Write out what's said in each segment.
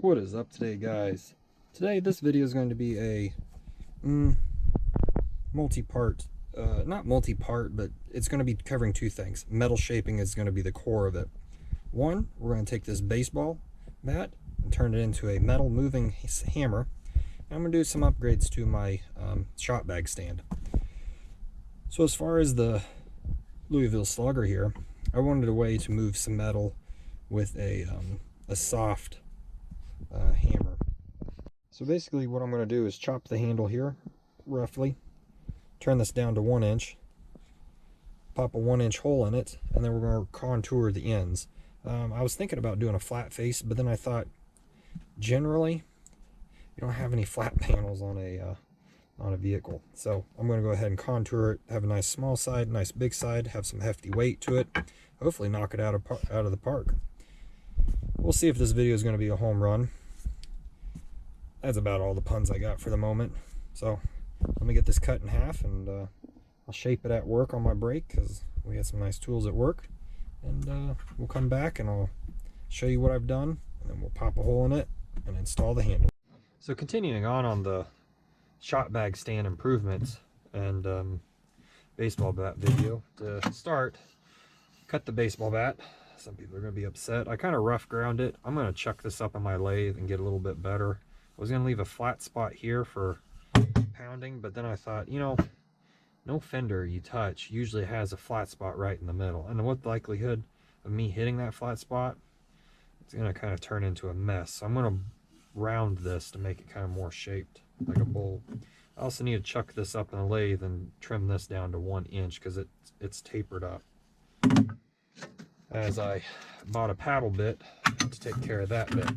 What is up today, guys? Today this video is going to be a multi-part, not multi-part, but it's going to be covering two things. Metal shaping is going to be the core of it. One, we're going to take this baseball bat and turn it into a metal moving hammer. And I'm going to do some upgrades to my shot bag stand. So as far as the Louisville Slugger here, I wanted a way to move some metal with a soft hammer. So basically what I'm going to do is chop the handle here roughly, turn this down to 1 inch, pop a 1-inch hole in it, and then we're going to contour the ends. I was thinking about doing a flat face, but then I thought generally you don't have any flat panels on a vehicle, so I'm going to go ahead and contour it, have a nice small side, nice big side, have some hefty weight to it, hopefully knock it out of the park. We'll see if this video is going to be a home run. That's about all the puns I got for the moment. So let me get this cut in half, and I'll shape it at work on my break because we had some nice tools at work. And we'll come back and I'll show you what I've done, and then we'll pop a hole in it and install the handle. So continuing on the shot bag stand improvements and baseball bat video, to start, cut the baseball bat. Some people are going to be upset. I kind of rough ground it. I'm going to chuck this up on my lathe and get a little bit better. I was going to leave a flat spot here for pounding, but then I thought, you know, no fender you touch usually has a flat spot right in the middle. And what likelihood of me hitting that flat spot? It's going to kind of turn into a mess. So I'm going to round this to make it kind of more shaped like a bowl. I also need to chuck this up in the lathe and trim this down to 1 inch because it's tapered up. As I bought a paddle bit to take care of that bit.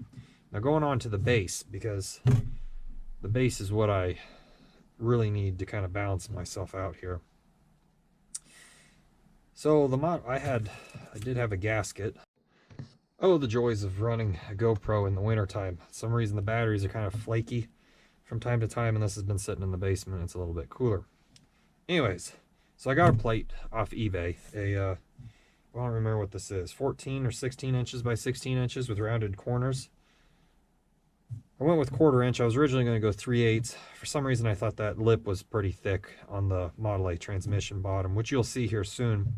Now going on to the base, because the base is what I really need to kind of balance myself out here. So I did have a gasket. Oh, the joys of running a GoPro in the wintertime. For some reason the batteries are kind of flaky from time to time, and this has been sitting in the basement. It's a little bit cooler. Anyways, so I got a plate off eBay. I don't remember what this is, 14 or 16 inches by 16 inches with rounded corners. I went with 1/4 inch. I was originally going to go 3/8. For some reason I thought that lip was pretty thick on the Model A transmission bottom, which you'll see here soon.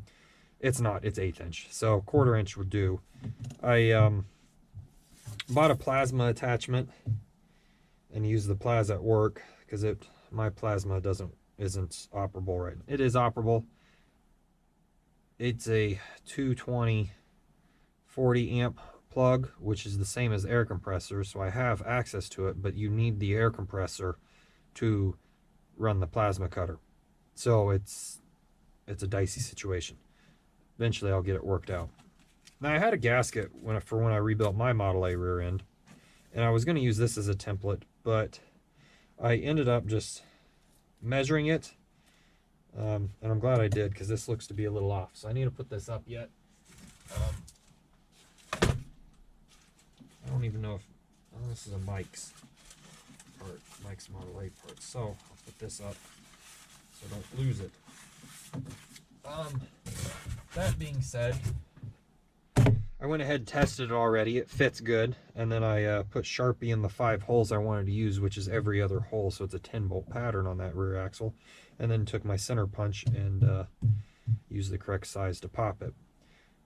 It's not, it's 1/8 inch. So 1/4 inch would do. I bought a plasma attachment and used the Plaza at work because my plasma isn't operable right now. It is operable. It's a 220 40 amp plug, which is the same as air compressor, so I have access to it, but you need the air compressor to run the plasma cutter. So it's a dicey situation. Eventually I'll get it worked out. Now I had a gasket for when I rebuilt my Model A rear end, and I was going to use this as a template, but I ended up just measuring it. And I'm glad I did, because this looks to be a little off. So I need to put this up yet. I don't even know if... Oh, this is a Mike's part. Mike's Model A part. So I'll put this up so I don't lose it. That being said, I went ahead and tested it already. It fits good. And then I put Sharpie in the 5 holes I wanted to use, which is every other hole. So it's a 10-bolt pattern on that rear axle. And then took my center punch and used the correct size to pop it.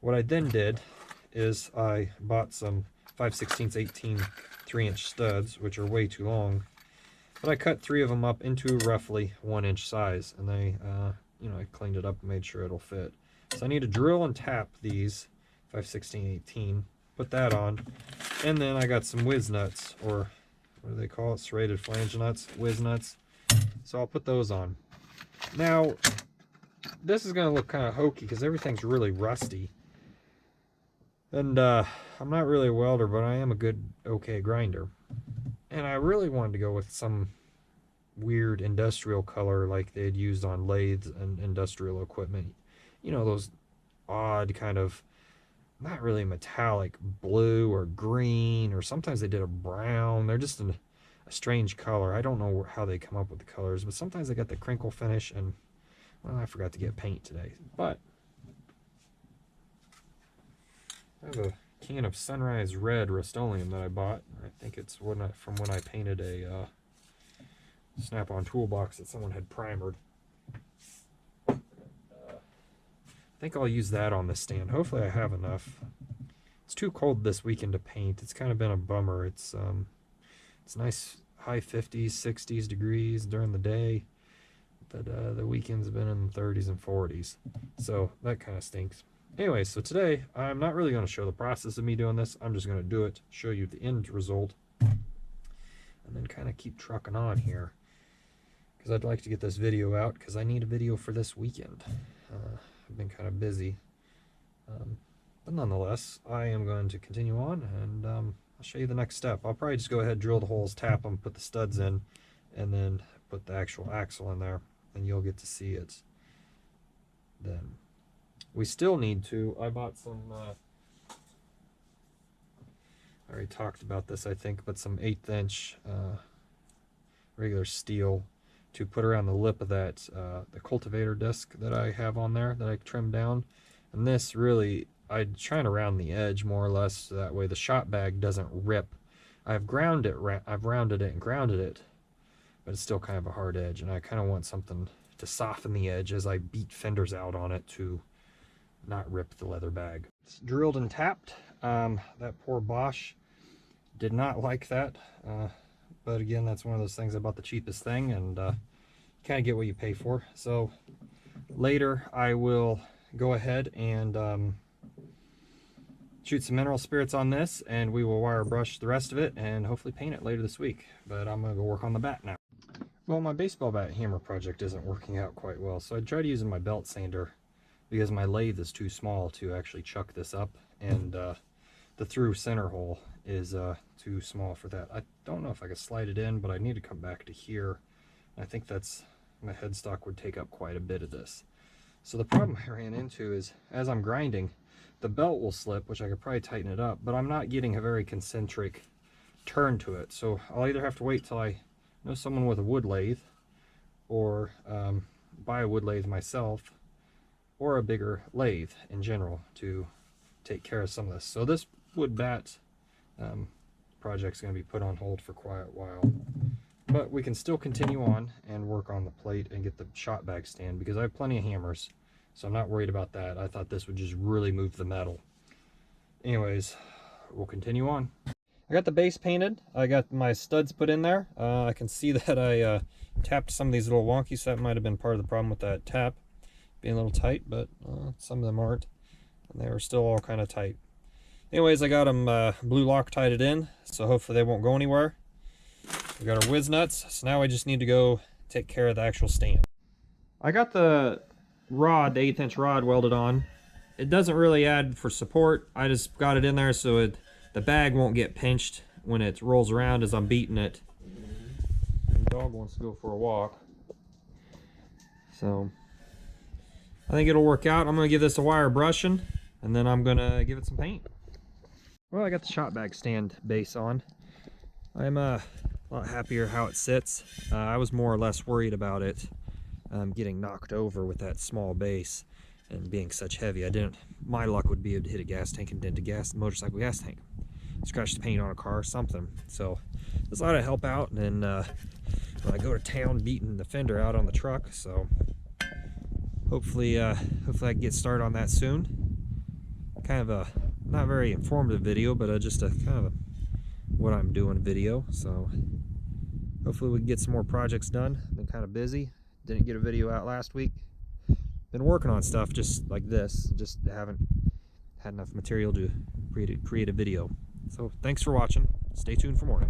What I then did is I bought some 5/16 18 3-inch studs, which are way too long. But I cut 3 of them up into roughly 1-inch size. And I cleaned it up and made sure it'll fit. So I need to drill and tap these 5/16 18, put that on, and then I got some whiz nuts, or what do they call it, serrated flange nuts, whiz nuts. So I'll put those on. Now this is going to look kind of hokey because everything's really rusty, and I'm not really a welder, but I am a okay grinder, and I really wanted to go with some weird industrial color like they had used on lathes and industrial equipment. You know, those odd kind of, not really metallic blue or green, or sometimes they did a brown. They're just a strange color. I don't know how they come up with the colors, but sometimes they got the crinkle finish, and well, I forgot to get paint today. But I have a can of Sunrise Red Rust-Oleum that I bought. I think it's from when I painted a Snap-on toolbox that someone had primered. I think I'll use that on the stand. Hopefully I have enough. It's too cold this weekend to paint. It's kind of been a bummer. It's nice high 50s, 60s degrees during the day, but the weekend's been in the 30s and 40s, so that kind of stinks. Anyway, so today I'm not really going to show the process of me doing this. I'm just going to do it, show you the end result, and then kind of keep trucking on here, because I'd like to get this video out, because I need a video for this weekend. I've been kind of busy, but nonetheless, I am going to continue on, and I'll show you the next step. I'll probably just go ahead, drill the holes, tap them, put the studs in, and then put the actual axle in there, and you'll get to see it then. We still need to, I bought some, I already talked about this I think, but some 1/8 inch regular steel to put around the lip of that, the cultivator disc that I have on there that I trimmed down. And this really, I'm trying to round the edge more or less, so that way the shot bag doesn't rip. I've rounded it and grounded it, but it's still kind of a hard edge, and I kind of want something to soften the edge as I beat fenders out on it to not rip the leather bag. It's drilled and tapped. That poor Bosch did not like that, but again, that's one of those things about the cheapest thing, and you kind of get what you pay for. So later I will go ahead and shoot some mineral spirits on this, and we will wire brush the rest of it and hopefully paint it later this week. But I'm gonna go work on the bat now. Well, my baseball bat hammer project isn't working out quite well, so I tried using my belt sander because my lathe is too small to actually chuck this up, and the through center hole is too small for that. I don't know if I could slide it in, but I need to come back to here. I think that's, my headstock would take up quite a bit of this. So the problem I ran into is, as I'm grinding, the belt will slip, which I could probably tighten it up, but I'm not getting a very concentric turn to it. So I'll either have to wait till I know someone with a wood lathe, or buy a wood lathe myself, or a bigger lathe in general to take care of some of this. So this wood bat project's going to be put on hold for quite a while, but we can still continue on and work on the plate and get the shot bag stand, because I have plenty of hammers, so I'm not worried about that. I thought this would just really move the metal. Anyways, we'll continue on. I got the base painted. I got my studs put in there. I can see that I tapped some of these little wonky, so that might have been part of the problem with that tap being a little tight, but some of them aren't, and they were still all kind of tight. Anyways, I got them blue Loctited in, so hopefully they won't go anywhere. We got our whiz nuts, so now I just need to go take care of the actual stand. I got the rod, the 1/8 inch rod, welded on. It doesn't really add for support. I just got it in there so the bag won't get pinched when it rolls around as I'm beating it. The dog wants to go for a walk, so I think it'll work out. I'm going to give this a wire brushing, and then I'm going to give it some paint. Well, I got the shot bag stand base on. I'm a lot happier how it sits. I was more or less worried about it getting knocked over with that small base and being such heavy. My luck would be to hit a gas tank and dent a motorcycle gas tank, scratch the paint on a car or something. So this ought to help out, and when I go to town beating the fender out on the truck. So hopefully I can get started on that soon. Kind of a not very informative video, but just a kind of a what I'm doing video. So hopefully we can get some more projects done. Been kind of busy. Didn't get a video out last week. Been working on stuff just like this. Just haven't had enough material to create a video. So thanks for watching. Stay tuned for more.